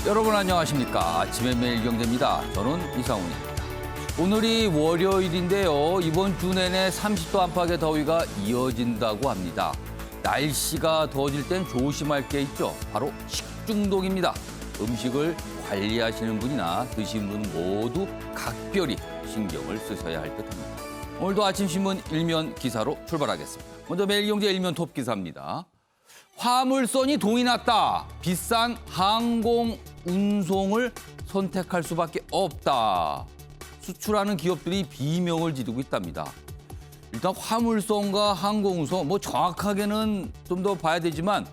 여러분 안녕하십니까. 아침의 매일 경제입니다. 저는 이상훈입니다. 오늘이 월요일인데요. 이번 주 내내 30도 안팎의 더위가 이어진다고 합니다. 날씨가 더워질 땐 조심할 게 있죠. 바로 식중독입니다. 음식을 관리하시는 분이나 드시는 분 모두 각별히 신경을 쓰셔야 할 듯합니다. 오늘도 아침 신문 일면 기사로 출발하겠습니다. 먼저 매일경제 일면 톱 기사입니다. 화물선이 동이 났다. 비싼 항공 운송을 선택할 수밖에 없다. 수출하는 기업들이 비명을 지르고 있답니다. 일단 화물선과 항공운송 정확하게는 좀 더 봐야 되지만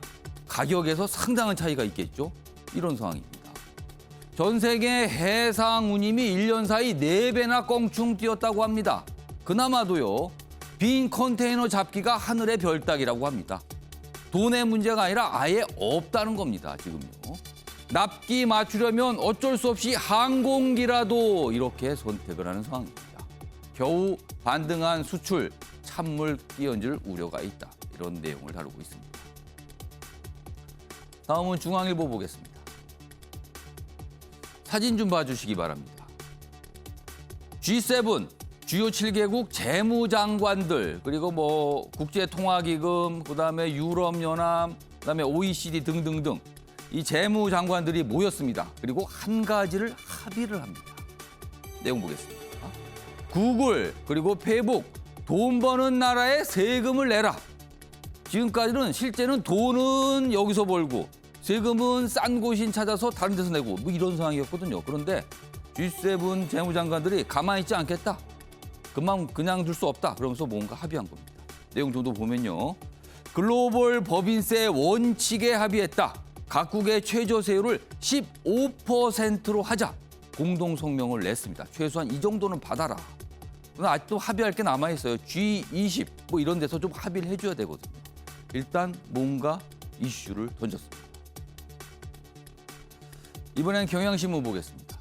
가격에서 상당한 차이가 있겠죠. 이런 상황입니다. 전 세계 해상 운임이 1년 사이 4배나 껑충 뛰었다고 합니다. 그나마도요. 빈 컨테이너 잡기가 하늘의 별 따기라고 합니다. 돈의 문제가 아니라 아예 없다는 겁니다, 지금요. 납기 맞추려면 어쩔 수 없이 항공기라도 이렇게 선택을 하는 상황입니다. 겨우 반등한 수출, 찬물 끼얹을 우려가 있다. 이런 내용을 다루고 있습니다. 다음은 중앙일보 보겠습니다. 사진 좀 봐주시기 바랍니다. G7, 주요 7개국 재무장관들, 그리고 국제통화기금, 그다음에 유럽연합, 그다음에 OECD 등등등 이 재무장관들이 모였습니다. 그리고 한 가지를 합의를 합니다. 내용 보겠습니다. 구글, 그리고 페이북, 돈 버는 나라에 세금을 내라. 지금까지는 실제는 돈은 여기서 벌고 세금은 싼 곳인 찾아서 다른 데서 내고 이런 상황이었거든요. 그런데 G7 재무장관들이 가만히 있지 않겠다. 그냥 둘 수 없다. 그러면서 뭔가 합의한 겁니다. 내용 좀 더 보면요. 글로벌 법인세 원칙에 합의했다. 각국의 최저세율을 15%로 하자. 공동 성명을 냈습니다. 최소한 이 정도는 받아라. 그러나 아직도 합의할 게 남아있어요. G20 이런 데서 좀 합의를 해줘야 되거든요. 일단 뭔가 이슈를 던졌습니다. 이번엔 경향신문 보겠습니다.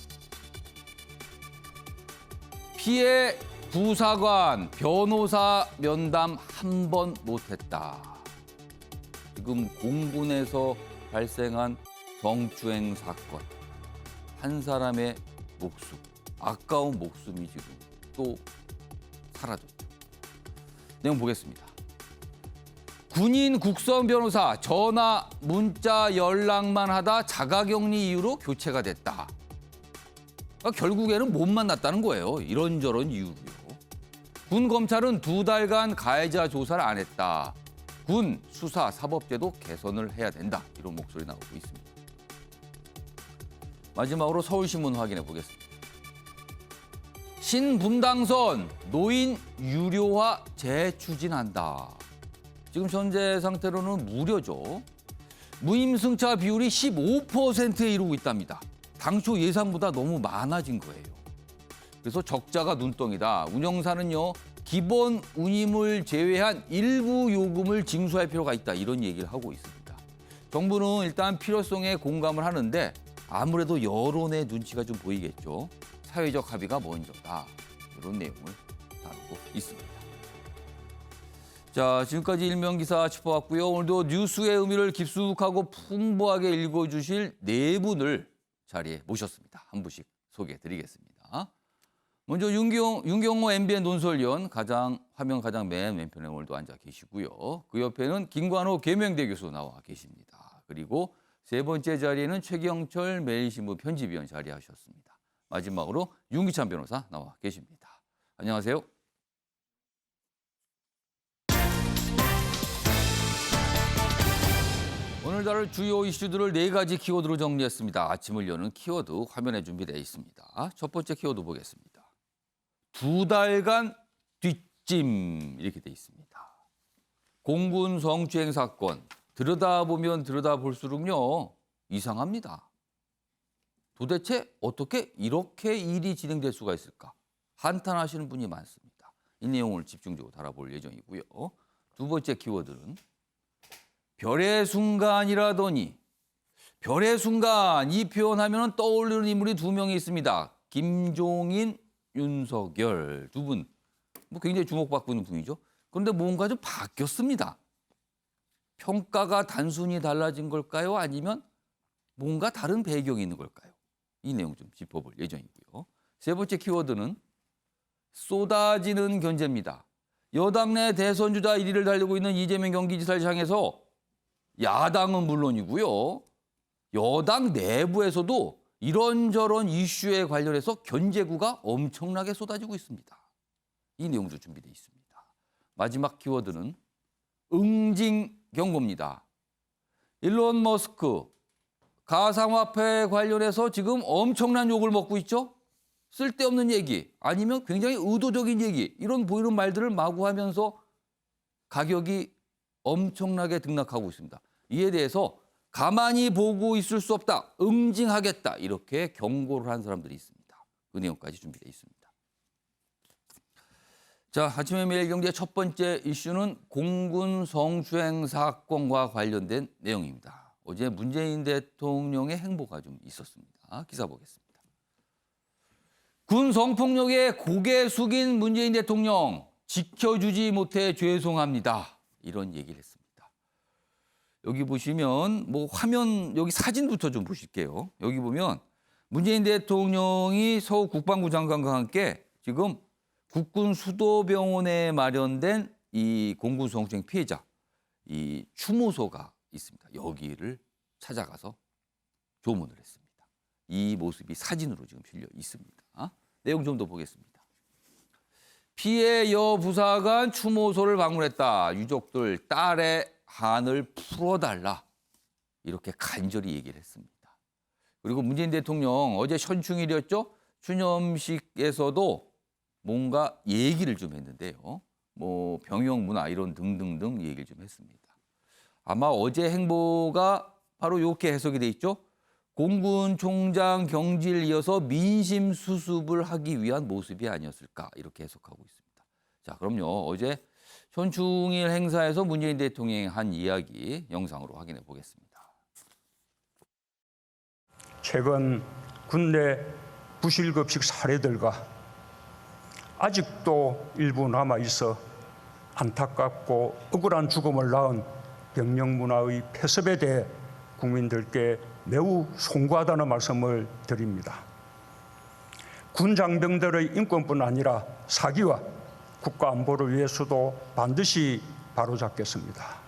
피해 부사관, 변호사 면담 한 번 못했다. 지금 공군에서 발생한 성추행 사건. 한 사람의 목숨, 아까운 목숨이 지금 또 사라졌죠. 내용 보겠습니다. 군인 국선 변호사 전화, 문자 연락만 하다 자가격리 이유로 교체가 됐다. 결국에는 못 만났다는 거예요. 이런저런 이유로요. 군 검찰은 2달간 가해자 조사를 안 했다. 군 수사 사법제도 개선을 해야 된다. 이런 목소리 나오고 있습니다. 마지막으로 서울신문 확인해 보겠습니다. 신분당선 노인 유료화 재추진한다. 지금 현재 상태로는 무료죠. 무임승차 비율이 15%에 이르고 있답니다. 당초 예상보다 너무 많아진 거예요. 그래서 적자가 눈덩이다. 운영사는요. 기본 운임을 제외한 일부 요금을 징수할 필요가 있다. 이런 얘기를 하고 있습니다. 정부는 일단 필요성에 공감을 하는데 아무래도 여론의 눈치가 좀 보이겠죠. 사회적 합의가 먼저다. 이런 내용을 다루고 있습니다. 자, 지금까지 일면 기사 짚어봤고요. 오늘도 뉴스의 의미를 깊숙하고 풍부하게 읽어주실 네 분을 자리에 모셨습니다. 한 분씩 소개해드리겠습니다. 먼저 윤경호 MBN 논설위원 화면 가장 맨 왼편에 오늘도 앉아 계시고요. 그 옆에는 김관호 계명대 교수 나와 계십니다. 그리고 세 번째 자리에는 최경철 매일신문 편집위원 자리하셨습니다. 마지막으로 윤기찬 변호사 나와 계십니다. 안녕하세요. 오늘 다룰 주요 이슈들을 4가지 키워드로 정리했습니다. 아침을 여는 키워드 화면에 준비되어 있습니다. 첫 번째 키워드 보겠습니다. 2달간 뒷짐 이렇게 돼 있습니다. 공군 성추행 사건 들여다보면 들여다볼수록요 이상합니다. 도대체 어떻게 이렇게 일이 진행될 수가 있을까? 한탄하시는 분이 많습니다. 이 내용을 집중적으로 다뤄볼 예정이고요. 두 번째 키워드는 별의 순간이라더니 별의 순간 이 표현하면 떠오르는 인물이 2명이 있습니다. 김종인, 윤석열 두 분 굉장히 주목받고 있는 분이죠. 그런데 뭔가 좀 바뀌었습니다. 평가가 단순히 달라진 걸까요? 아니면 뭔가 다른 배경이 있는 걸까요? 이 내용 좀 짚어볼 예정이고요. 세 번째 키워드는 쏟아지는 견제입니다. 여당 내 대선 주자 1위를 달리고 있는 이재명 경기지사를 향해서 야당은 물론이고요. 여당 내부에서도 이런저런 이슈에 관련해서 견제구가 엄청나게 쏟아지고 있습니다. 이 내용도 준비되어 있습니다. 마지막 키워드는 응징 경고입니다. 일론 머스크 가상화폐 관련해서 지금 엄청난 욕을 먹고 있죠. 쓸데없는 얘기 아니면 굉장히 의도적인 얘기 이런 보이는 말들을 마구 하면서 가격이 엄청나게 등락하고 있습니다. 이에 대해서 가만히 보고 있을 수 없다. 응징하겠다. 이렇게 경고를 한 사람들이 있습니다. 그 내용까지 준비되어 있습니다. 자, 아침의 매일경제 첫 번째 이슈는 공군 성추행 사건과 관련된 내용입니다. 어제 문재인 대통령의 행보가 좀 있었습니다. 기사 보겠습니다. 군 성폭력에 고개 숙인 문재인 대통령 지켜주지 못해 죄송합니다. 이런 얘기를 했습니다. 여기 보시면 뭐 화면 여기 사진부터 좀 보실게요. 여기 보면 문재인 대통령이 서울 국방부 장관과 함께 지금 국군 수도병원에 마련된 이 공군 성추행 피해자 이 추모소가 있습니다. 여기를 찾아가서 조문을 했습니다. 이 모습이 사진으로 지금 실려 있습니다. 내용 좀 더 보겠습니다. 피해 여부사관 추모소를 방문했다. 유족들 딸의 한을 풀어달라. 이렇게 간절히 얘기를 했습니다. 그리고 문재인 대통령 어제 현충일이었죠. 추념식에서도 뭔가 얘기를 좀 했는데요. 뭐 병영 문화 이런 등등등 얘기를 좀 했습니다. 아마 어제 행보가 바로 이렇게 해석이 돼 있죠. 공군 총장 경질 이어서 민심 수습을 하기 위한 모습이 아니었을까 이렇게 해석하고 있습니다. 자, 그럼요. 어제 현충일 행사에서 문재인 대통령이 한 이야기 영상으로 확인해 보겠습니다. 최근 군내 부실급식 사례들과 아직도 일부 남아있어 안타깝고 억울한 죽음을 낳은 병영 문화의 폐습에 대해 국민들께 매우 송구하다는 말씀을 드립니다. 군 장병들의 인권뿐 아니라 사기와 국가 안보를 위해서도 반드시 바로잡겠습니다.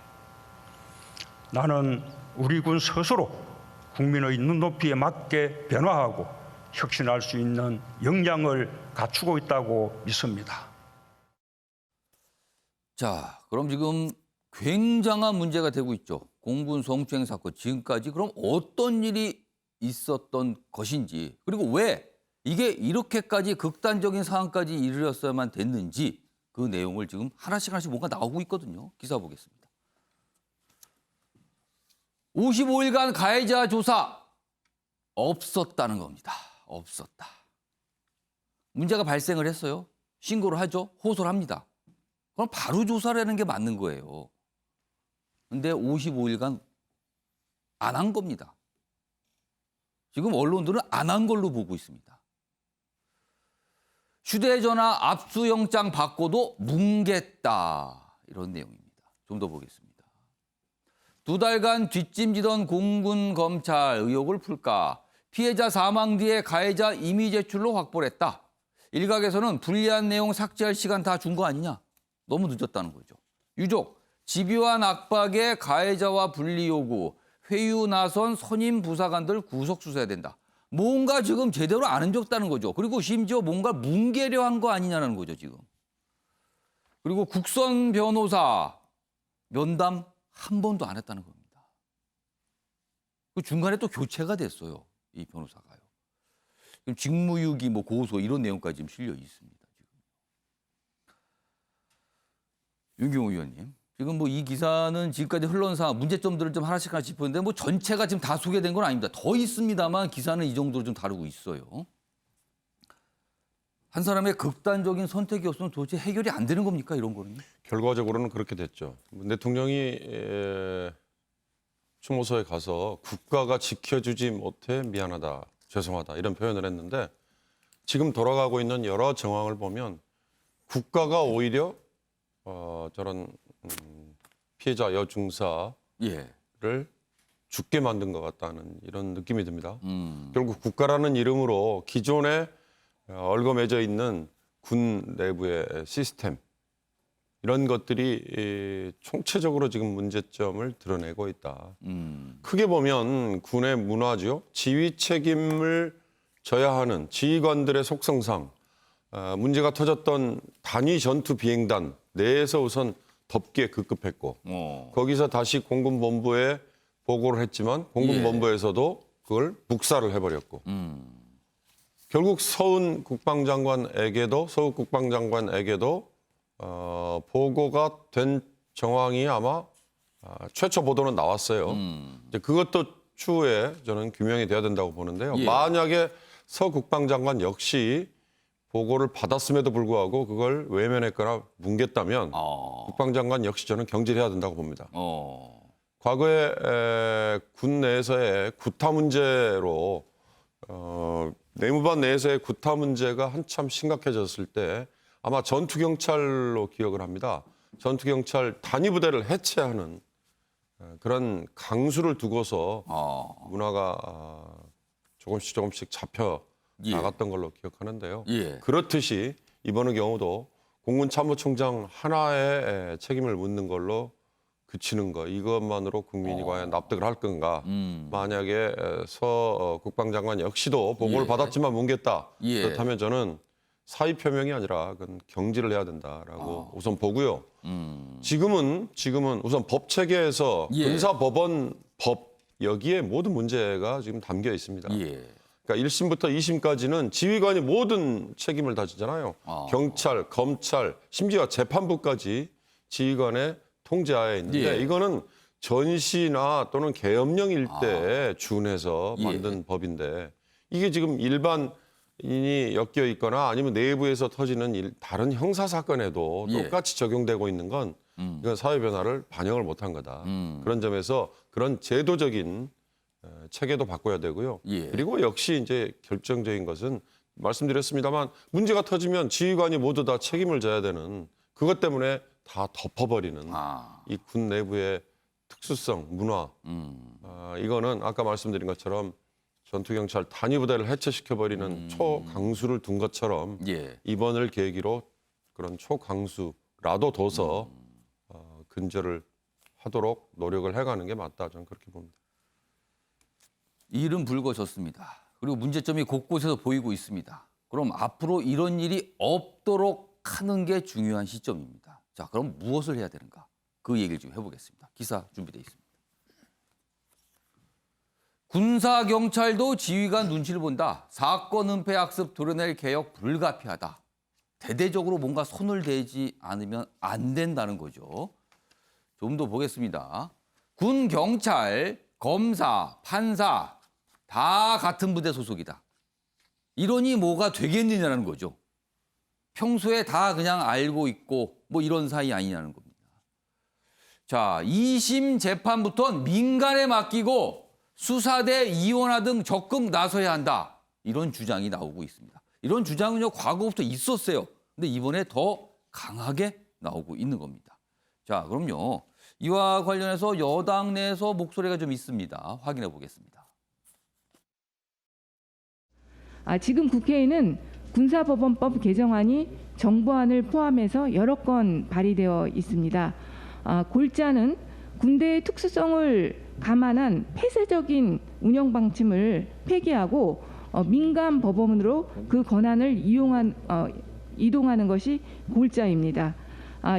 나는 우리 군 스스로 국민의 눈높이에 맞게 변화하고 혁신할 수 있는 역량을 갖추고 있다고 믿습니다. 자, 그럼 지금 굉장한 문제가 되고 있죠. 공군 성추행 사건 지금까지 그럼 어떤 일이 있었던 것인지 그리고 왜 이게 이렇게까지 극단적인 상황까지 이르렀어야만 됐는지 그 내용을 지금 하나씩 뭔가 나오고 있거든요. 기사 보겠습니다. 55일간 가해자 조사 없었다는 겁니다. 없었다. 문제가 발생을 했어요. 신고를 하죠. 호소를 합니다. 그럼 바로 조사를 하는 게 맞는 거예요. 근데 55일간 안 한 겁니다. 지금 언론들은 안 한 걸로 보고 있습니다. 휴대전화 압수영장 받고도 뭉갰다. 이런 내용입니다. 좀 더 보겠습니다. 2달간 뒷짐지던 공군 검찰 의혹을 풀까? 피해자 사망 뒤에 가해자 임의 제출로 확보를 했다. 일각에서는 불리한 내용 삭제할 시간 다 준 거 아니냐? 너무 늦었다는 거죠. 유족, 집요한 압박에 가해자와 분리 요구, 회유 나선 선임 부사관들 구속 수사해야 된다. 뭔가 지금 제대로 안 흔적다는 거죠. 그리고 심지어 뭔가 뭉개려 한 거 아니냐는 거죠, 지금. 그리고 국선 변호사 면담 한 번도 안 했다는 겁니다. 그 중간에 또 교체가 됐어요, 이 변호사가요. 직무유기, 고소 이런 내용까지 지금 실려 있습니다. 지금. 윤경호 의원님, 지금 이 기사는 지금까지 흘러온 상황, 문제점들을 좀 하나씩 짚었는데 전체가 지금 다 소개된 건 아닙니다. 더 있습니다만 기사는 이 정도로 좀 다루고 있어요. 한 사람의 극단적인 선택이 없으면 도대체 해결이 안 되는 겁니까? 이런 거는요? 결과적으로는 그렇게 됐죠. 대통령이 추모소에 가서 국가가 지켜주지 못해 미안하다, 죄송하다 이런 표현을 했는데 지금 돌아가고 있는 여러 정황을 보면 국가가 오히려 저런 피해자 여중사를 죽게 만든 것 같다는 이런 느낌이 듭니다. 결국 국가라는 이름으로 기존에 얽어매져 있는 군 내부의 시스템 이런 것들이 총체적으로 지금 문제점을 드러내고 있다. 크게 보면 군의 문화죠. 지휘 책임을 져야 하는 지휘관들의 속성상 문제가 터졌던 단위 전투 비행단 내에서 우선 덮개 급급했고 거기서 다시 공군본부에 보고를 했지만 공군본부에서도 그걸 묵살을 해버렸고 결국 서훈 국방장관에게도 보고가 된 정황이 아마 최초 보도는 나왔어요. 이제 그것도 추후에 저는 규명이 돼야 된다고 보는데요. 예. 만약에 서 국방장관 역시 보고를 받았음에도 불구하고 그걸 외면했거나 뭉갰다면 국방장관 역시 저는 경질해야 된다고 봅니다. 과거에 군 내에서의 구타 문제로 내무반 내에서의 구타 문제가 한참 심각해졌을 때 아마 전투경찰로 기억을 합니다. 전투경찰 단위부대를 해체하는 그런 강수를 두고서 문화가 조금씩 잡혀 나갔던 걸로 기억하는데요. 예. 그렇듯이 이번의 경우도 공군참모총장 하나의 책임을 묻는 걸로 그치는 거 이것만으로 국민이 과연 납득을 할 건가. 만약에 서 국방장관 역시도 보고를 예. 받았지만 뭉갰다. 예. 그렇다면 저는 사의 표명이 아니라 그건 경질을 해야 된다라고 우선 보고요. 지금은 우선 법 체계에서 예. 군사법원 법 여기에 모든 문제가 지금 담겨 있습니다. 예. 그러니까 1심부터 2심까지는 지휘관이 모든 책임을 다 지잖아요. 경찰, 검찰, 심지어 재판부까지 지휘관의 통제하에 있는데 예. 이거는 전시나 또는 계엄령일 때 준해서 만든 법인데 이게 지금 일반인이 엮여 있거나 아니면 내부에서 터지는 다른 형사 사건에도 예. 똑같이 적용되고 있는 건 이건 사회 변화를 반영을 못한 거다. 그런 점에서 그런 제도적인 체계도 바꿔야 되고요. 예. 그리고 역시 이제 결정적인 것은 말씀드렸습니다만 문제가 터지면 지휘관이 모두 다 책임을 져야 되는 그것 때문에 다 덮어버리는 이 군 내부의 특수성, 문화 이거는 아까 말씀드린 것처럼 전투경찰 단위부대를 해체시켜버리는 초강수를 둔 것처럼 예. 이번을 계기로 그런 초강수라도 둬서 근절을 하도록 노력을 해가는 게 맞다. 저는 그렇게 봅니다. 일은 불거졌습니다. 그리고 문제점이 곳곳에서 보이고 있습니다. 그럼 앞으로 이런 일이 없도록 하는 게 중요한 시점입니다. 자, 그럼 무엇을 해야 되는가? 그 얘기를 좀 해보겠습니다. 기사 준비되어 있습니다. 군사 경찰도 지휘관 눈치를 본다. 사건 은폐 학습 드러낼 개혁 불가피하다. 대대적으로 뭔가 손을 대지 않으면 안 된다는 거죠. 좀 더 보겠습니다. 군 경찰, 검사, 판사 다 같은 부대 소속이다. 이러니 뭐가 되겠느냐는 거죠. 평소에 다 그냥 알고 있고 뭐 이런 사이 아니냐는 겁니다. 자, 2심 재판부터는 민간에 맡기고 수사대 이원화 등 적극 나서야 한다. 이런 주장이 나오고 있습니다. 이런 주장은요 과거부터 있었어요. 근데 이번에 더 강하게 나오고 있는 겁니다. 자, 그럼요. 이와 관련해서 여당 내에서 목소리가 좀 있습니다. 확인해 보겠습니다. 지금 국회에는 군사법원법 개정안이 정부안을 포함해서 여러 건 발의되어 있습니다. 골자는 군대의 특수성을 감안한 폐쇄적인 운영 방침을 폐기하고 민간 법원으로 그 권한을 이동하는 것이 골자입니다.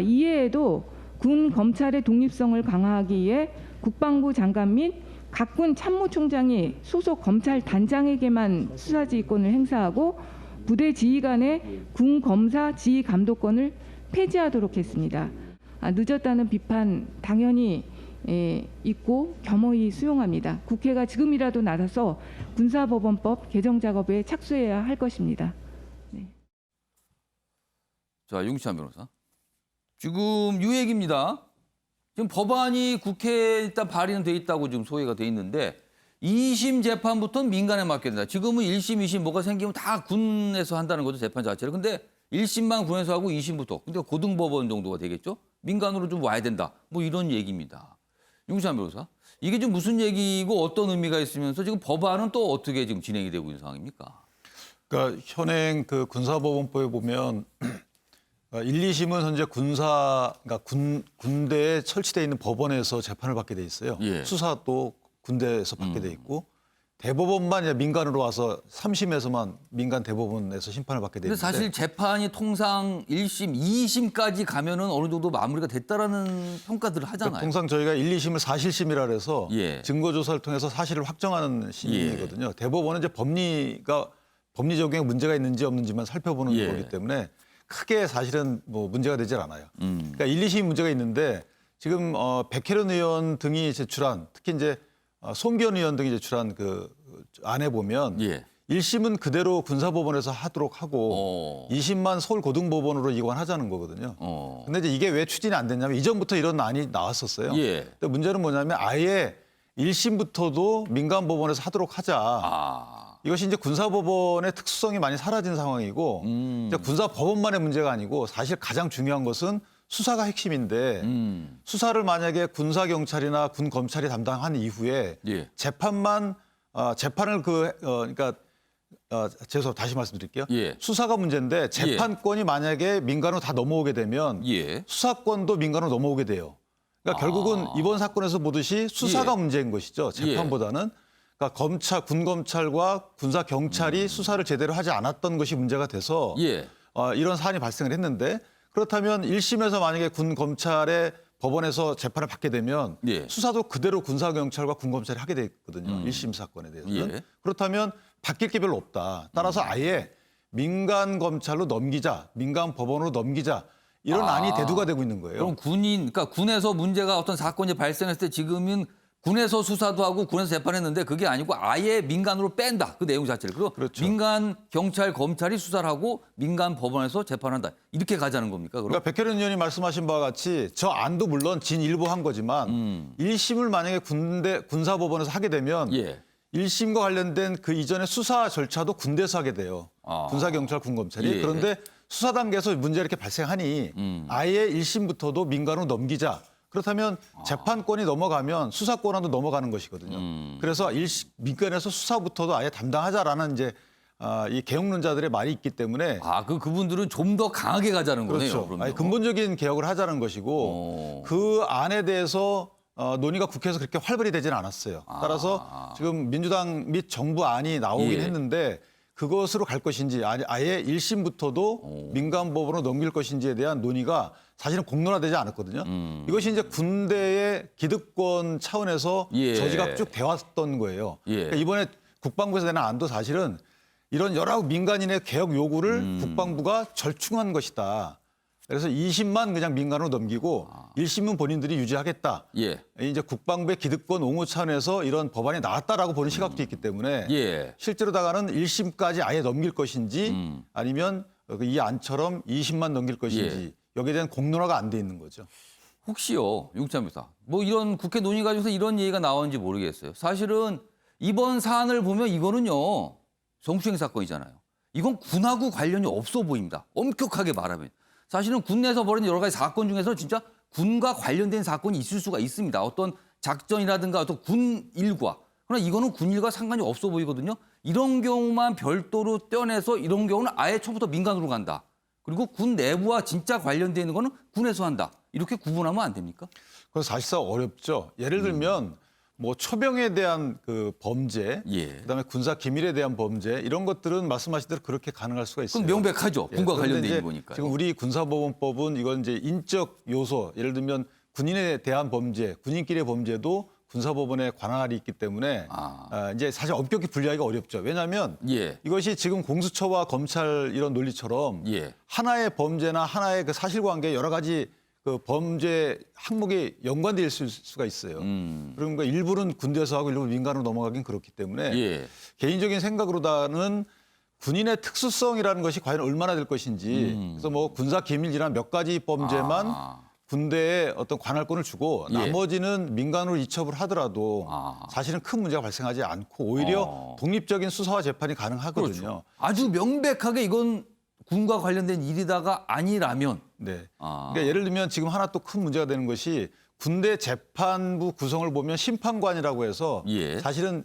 이외에도 군 검찰의 독립성을 강화하기 위해 국방부 장관 및 각군 참모총장이 소속 검찰 단장에게만 수사지휘권을 행사하고 부대 지휘관의 군 검사 지휘 감독권을 폐지하도록 했습니다. 늦었다는 비판 당연히 있고 겸허히 수용합니다. 국회가 지금이라도 나서서 군사법원법 개정 작업에 착수해야 할 것입니다. 네. 자, 윤기찬 변호사. 지금 이 얘기입니다. 지금 법안이 국회에 일단 발의는 돼 있다고 지금 소개가 돼 있는데 2심 재판부터는 민간에 맡겨야 된다. 지금은 1심, 2심 뭐가 생기면 다 군에서 한다는 거죠, 재판 자체를. 근데 1심만 군에서 하고 2심부터. 근데 고등법원 정도가 되겠죠? 민간으로 좀 와야 된다. 뭐 이런 얘기입니다. 윤구찬 변호사, 이게 지금 무슨 얘기고 어떤 의미가 있으면서 지금 법안은 또 어떻게 지금 진행이 되고 있는 상황입니까? 그러니까 현행 그 군사법원법에 보면 1, 2심은 현재 그러니까 군대에 설치돼 있는 법원에서 재판을 받게 돼 있어요. 예. 수사도 군대에서 받게 돼 있고 대법원만 이제 민간으로 와서 3심에서만 민간 대법원에서 심판을 받게 돼 근데 있는데 사실 재판이 통상 1심, 2심까지 가면은 어느 정도 마무리가 됐다라는 평가들을 하잖아요. 통상 저희가 1, 2심을 사실심이라 그래서 예. 증거 조사를 통해서 사실을 확정하는 심리거든요. 대법원은 이제 법리 적용에 문제가 있는지 없는지만 살펴보는 예. 거기 때문에 크게 사실은 뭐 문제가 되질 않아요. 그러니까 1, 2심 문제가 있는데 지금 백혜련 의원 등이 제출한 특히 이제 송기현 의원 등이 제출한 그 안에 보면 예. 1심은 그대로 군사법원에서 하도록 하고 2심만 서울고등법원으로 이관하자는 거거든요. 근데 이제 이게 왜 추진이 안 됐냐면 이전부터 이런 안이 나왔었어요. 예. 근데 문제는 뭐냐면 아예 1심부터도 민간법원에서 하도록 하자. 이것이 이제 군사법원의 특수성이 많이 사라진 상황이고 이제 군사법원만의 문제가 아니고 사실 가장 중요한 것은 수사가 핵심인데 수사를 만약에 군사경찰이나 군검찰이 담당한 이후에 예. 재판을 죄송합니다. 다시 말씀드릴게요. 예. 수사가 문제인데 재판권이 만약에 민간으로 다 넘어오게 되면 예. 수사권도 민간으로 넘어오게 돼요. 그러니까 결국은 이번 사건에서 보듯이 수사가 예. 문제인 것이죠. 재판보다는. 그러니까 군검찰과 군사경찰이 수사를 제대로 하지 않았던 것이 문제가 돼서 예. 이런 사안이 발생을 했는데 그렇다면 1심에서 만약에 군검찰의 법원에서 재판을 받게 되면 예. 수사도 그대로 군사경찰과 군검찰이 하게 돼 있거든요. 1심 사건에 대해서는. 예. 그렇다면 바뀔 게 별로 없다. 따라서 아예 민간 검찰로 넘기자, 민간 법원으로 넘기자 이런 안이 대두가 되고 있는 거예요. 그럼 그러니까 군에서 문제가 어떤 사건이 발생했을 때 지금은 군에서 수사도 하고 군에서 재판했는데 그게 아니고 아예 민간으로 뺀다. 그 내용 자체를. 그리고 그렇죠. 민간 경찰 검찰이 수사를 하고 민간 법원에서 재판한다. 이렇게 가자는 겁니까? 그럼? 그러니까 백혜련 의원이 말씀하신 바와 같이 저 안도 물론 진일보한 거지만 1심을 만약에 군사법원에서 하게 되면 예. 1심과 관련된 그 이전의 수사 절차도 군대에서 하게 돼요. 군사경찰, 군검찰이. 예. 그런데 수사 단계에서 문제가 이렇게 발생하니 아예 1심부터도 민간으로 넘기자. 그렇다면 재판권이 넘어가면 수사권도 넘어가는 것이거든요. 그래서 민간에서 수사부터도 아예 담당하자라는 이제 이 개혁론자들의 말이 있기 때문에 그분들은 좀 더 강하게 가자는 거네요. 그렇죠. 그럼요. 아니, 근본적인 개혁을 하자는 것이고 그 안에 대해서 논의가 국회에서 그렇게 활발히 되지는 않았어요. 따라서 지금 민주당 및 정부 안이 나오긴 예. 했는데 그것으로 갈 것인지 아예 1심부터도 민간법원으로 넘길 것인지에 대한 논의가 사실은 공론화되지 않았거든요. 이것이 이제 군대의 기득권 차원에서 예. 저지가 쭉 돼왔던 거예요. 예. 그러니까 이번에 국방부에서 내는 안도 사실은 이런 여러 민간인의 개혁 요구를 국방부가 절충한 것이다. 그래서 2심만 그냥 민간으로 넘기고 1심은 본인들이 유지하겠다. 예. 이제 국방부의 기득권 옹호 차원에서 이런 법안이 나왔다라고 보는 시각도 있기 때문에 예. 실제로다가는 1심까지 아예 넘길 것인지 아니면 이 안처럼 2심만 넘길 것인지 여기에 대한 공론화가 안 돼 있는 거죠. 혹시요, 윤구찬 변호사, 뭐 이런 국회 논의 가지고서 이런 얘기가 나오는지 모르겠어요. 사실은 이번 사안을 보면 이거는요, 성추행 사건이잖아요. 이건 군하고 관련이 없어 보입니다. 엄격하게 말하면. 사실은 군 내에서 벌어진 여러 가지 사건 중에서 진짜 군과 관련된 사건이 있을 수가 있습니다. 어떤 작전이라든가 어떤 군 일과. 그러나 이거는 군 일과 상관이 없어 보이거든요. 이런 경우만 별도로 떼어내서 이런 경우는 아예 처음부터 민간으로 간다. 그리고 군 내부와 진짜 관련되어 있는 거는 군에서 한다. 이렇게 구분하면 안 됩니까? 그래서 사실상 어렵죠. 예를 들면 뭐 초병에 대한 그 범죄, 예. 그다음에 군사 기밀에 대한 범죄 이런 것들은 말씀하신 대로 그렇게 가능할 수가 있어요. 그럼 명백하죠. 군과 그런데 관련된 이제 거니까요. 지금 우리 군사법원법은 이건 이제 인적 요소, 예를 들면 군인에 대한 범죄, 군인끼리의 범죄도 군사법원에 관할이 있기 때문에 이제 사실 엄격히 분리하기가 어렵죠. 왜냐하면 예. 이것이 지금 공수처와 검찰 이런 논리처럼 예. 하나의 범죄나 하나의 그 사실관계 여러 가지 그 범죄 항목이 연관되어 있을 수가 있어요. 그러니까 일부는 군대에서 하고 일부는 민간으로 넘어가긴 그렇기 때문에 예. 개인적인 생각으로다는 군인의 특수성이라는 것이 과연 얼마나 될 것인지 그래서 뭐 군사 기밀이나 몇 가지 범죄만 군대에 어떤 관할권을 주고 예. 나머지는 민간으로 이첩을 하더라도 사실은 큰 문제가 발생하지 않고 오히려 독립적인 수사와 재판이 가능하거든요. 그렇죠. 아주 명백하게 이건 군과 관련된 일이다가 아니라면 네. 아. 그러니까 예를 들면 지금 하나 또 큰 문제가 되는 것이 군대 재판부 구성을 보면 심판관이라고 해서 예. 사실은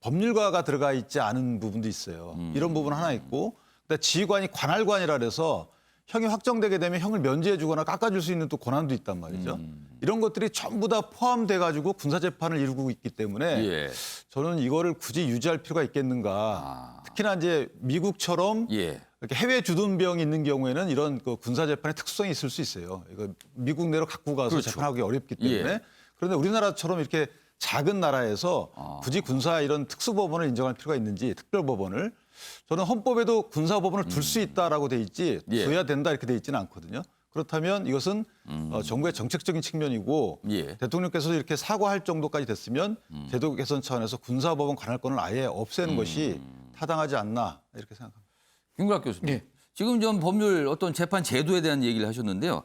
법률가가 들어가 있지 않은 부분도 있어요. 이런 부분 하나 있고, 그다음에 지휘관이 관할관이라 그래서 형이 확정되게 되면 형을 면제해 주거나 깎아줄 수 있는 또 권한도 있단 말이죠. 이런 것들이 전부 다 포함돼 가지고 군사 재판을 이루고 있기 때문에 예. 저는 이거를 굳이 유지할 필요가 있겠는가. 특히나 이제 미국처럼 예. 이렇게 해외 주둔병이 있는 경우에는 이런 그 군사 재판의 특성이 있을 수 있어요. 이거 미국 내로 갖고 가서 그렇죠. 재판하기 어렵기 때문에. 예. 그런데 우리나라처럼 이렇게 작은 나라에서 굳이 군사 이런 특수법원을 인정할 필요가 있는지, 특별법원을. 저는 헌법에도 군사법원을 둘 수 있다라고 돼 있지 예. 둬야 된다 이렇게 돼 있지는 않거든요. 그렇다면 이것은 정부의 정책적인 측면이고 예. 대통령께서 이렇게 사과할 정도까지 됐으면 제도 개선 차원에서 군사법원 관할권을 아예 없애는 것이 타당하지 않나 이렇게 생각합니다. 김구락 교수님. 예. 지금 좀 법률 어떤 재판 제도에 대한 얘기를 하셨는데요.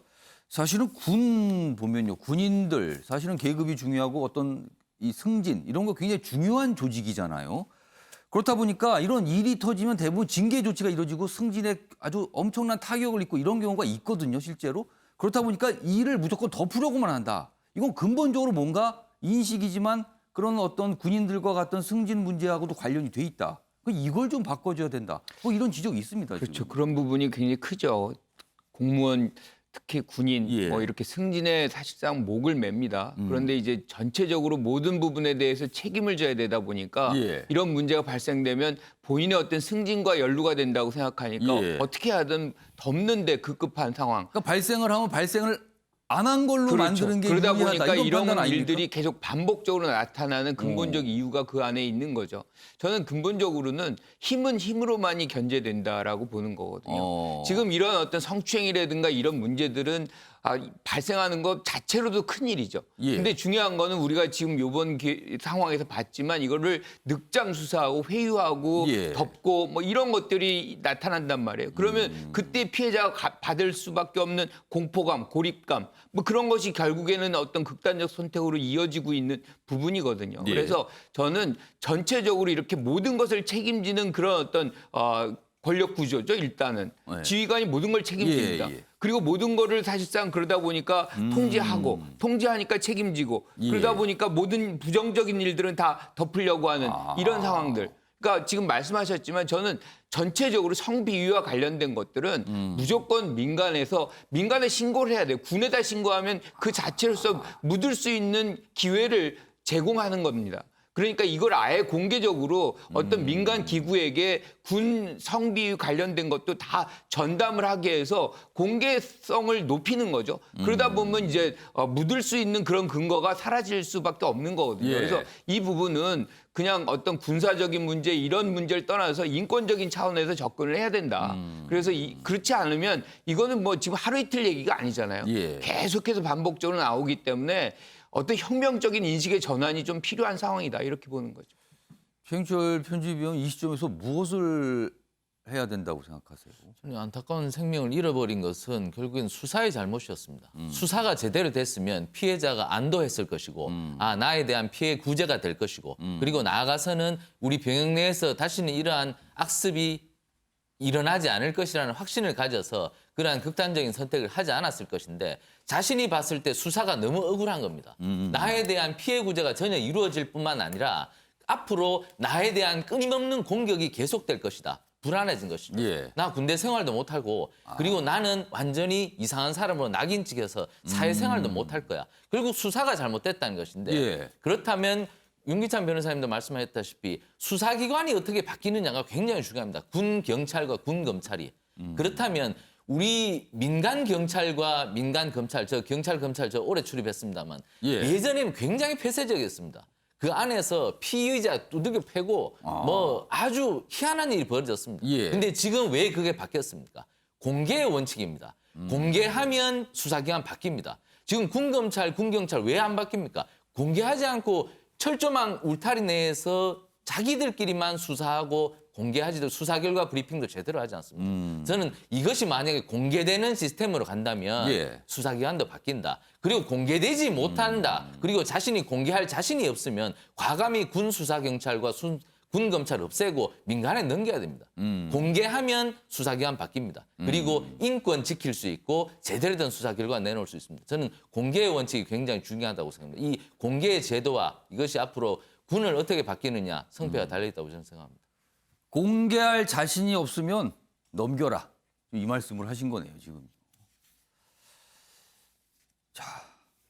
사실은 군 보면요. 군인들 사실은 계급이 중요하고 어떤 이 승진 이런 거 굉장히 중요한 조직이잖아요. 그렇다 보니까 이런 일이 터지면 대부분 징계 조치가 이루어지고 승진에 아주 엄청난 타격을 입고 이런 경우가 있거든요, 실제로. 그렇다 보니까 이 일을 무조건 덮으려고만 한다. 이건 근본적으로 뭔가 인식이지만 그런 어떤 군인들과 같은 승진 문제하고도 관련이 돼 있다. 이걸 좀 바꿔줘야 된다. 뭐 이런 지적이 있습니다. 그렇죠. 지금. 그런 부분이 굉장히 크죠. 공무원 특히 군인 예. 뭐 이렇게 승진에 사실상 목을 맵니다. 그런데 이제 전체적으로 모든 부분에 대해서 책임을 져야 되다 보니까 예. 이런 문제가 발생되면 본인의 어떤 승진과 연루가 된다고 생각하니까 예. 어떻게 하든 덮는데 급급한 상황. 그러니까 발생을 하면 발생을 안 한 걸로 만드는 게 그러다 유리하다. 보니까 이건 이런 판단 아닙니까? 일들이 계속 반복적으로 나타나는 근본적 이유가 그 안에 있는 거죠. 저는 근본적으로는 힘은 힘으로만이 견제된다라고 보는 거거든요. 지금 이런 어떤 성추행이라든가 이런 문제들은 발생하는 것 자체로도 큰일이죠. 예. 근데 중요한 거는 우리가 지금 이번 상황에서 봤지만 이거를 늑장 수사하고 회유하고 예. 덮고 뭐 이런 것들이 나타난단 말이에요. 그러면 그때 피해자가 받을 수밖에 없는 공포감, 고립감 뭐 그런 것이 결국에는 어떤 극단적 선택으로 이어지고 있는 부분이거든요. 예. 그래서 저는 전체적으로 이렇게 모든 것을 책임지는 그런 어떤 권력 구조죠. 일단은 네. 지휘관이 모든 걸 책임집니다. 예, 예. 그리고 모든 거를 사실상 그러다 보니까 통제하고 통제하니까 책임지고 예. 그러다 보니까 모든 부정적인 일들은 다 덮으려고 하는 이런 상황들. 그러니까 지금 말씀하셨지만 저는 전체적으로 성비위와 관련된 것들은 무조건 민간에 신고를 해야 돼요. 군에다 신고하면 그 자체로서 묻을 수 있는 기회를 제공하는 겁니다. 그러니까 이걸 아예 공개적으로 어떤 민간 기구에게 군 성비 관련된 것도 다 전담을 하게 해서 공개성을 높이는 거죠. 그러다 보면 이제 묻을 수 있는 그런 근거가 사라질 수밖에 없는 거거든요. 예. 그래서 이 부분은 그냥 어떤 군사적인 문제 이런 문제를 떠나서 인권적인 차원에서 접근을 해야 된다. 그래서 그렇지 않으면 이거는 뭐 지금 하루 이틀 얘기가 아니잖아요. 예. 계속해서 반복적으로 나오기 때문에 어떤 혁명적인 인식의 전환이 좀 필요한 상황이다 이렇게 보는 거죠. 최영철 편집위원 이 시점에서 무엇을 해야 된다고 생각하세요? 저는 안타까운 생명을 잃어버린 것은 결국엔 수사의 잘못이었습니다. 수사가 제대로 됐으면 피해자가 안도했을 것이고 나에 대한 피해 구제가 될 것이고 그리고 나아가서는 우리 병역 내에서 다시는 이러한 악습이 일어나지 않을 것이라는 확신을 가져서 그러한 극단적인 선택을 하지 않았을 것인데 자신이 봤을 때 수사가 너무 억울한 겁니다. 나에 대한 피해 구제가 전혀 이루어질 뿐만 아니라 앞으로 나에 대한 끊임없는 공격이 계속될 것이다. 불안해진 것이죠. 예. 나 군대 생활도 못하고 그리고 나는 완전히 이상한 사람으로 낙인 찍혀서 사회생활도 못할 거야. 결국 수사가 잘못됐다는 것인데 예. 그렇다면 윤기찬 변호사님도 말씀하셨다시피 수사기관이 어떻게 바뀌느냐가 굉장히 중요합니다. 군 경찰과 군 검찰이. 그렇다면 우리 민간 경찰과 민간 검찰, 저 경찰 검찰 저 올해 출입했습니다만 예. 예전에는 굉장히 폐쇄적이었습니다. 그 안에서 피의자 두들겨 패고 뭐 아주 희한한 일이 벌어졌습니다. 예. 근데 지금 왜 그게 바뀌었습니까? 공개의 원칙입니다. 공개하면 수사기관 바뀝니다. 지금 군검찰, 군경찰 왜 안 바뀝니까? 공개하지 않고 철조망 울타리 내에서 자기들끼리만 수사하고 공개하지도 수사 결과 브리핑도 제대로 하지 않습니다. 저는 이것이 만약에 공개되는 시스템으로 간다면 예. 수사기관도 바뀐다. 그리고 공개되지 못한다. 그리고 자신이 공개할 자신이 없으면 과감히 군 수사경찰과 군 검찰 없애고 민간에 넘겨야 됩니다. 공개하면 수사기관 바뀝니다. 그리고 인권 지킬 수 있고 제대로 된 수사 결과 내놓을 수 있습니다. 저는 공개의 원칙이 굉장히 중요하다고 생각합니다. 이 공개의 제도와 이것이 앞으로 군을 어떻게 바뀌느냐 성패가 달려있다고 저는 생각합니다. 공개할 자신이 없으면 넘겨라. 이 말씀을 하신 거네요, 지금. 자,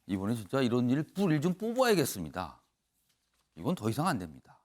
이번에 진짜 이런 일 뿔을 좀 뽑아야겠습니다. 이건 더 이상 안 됩니다.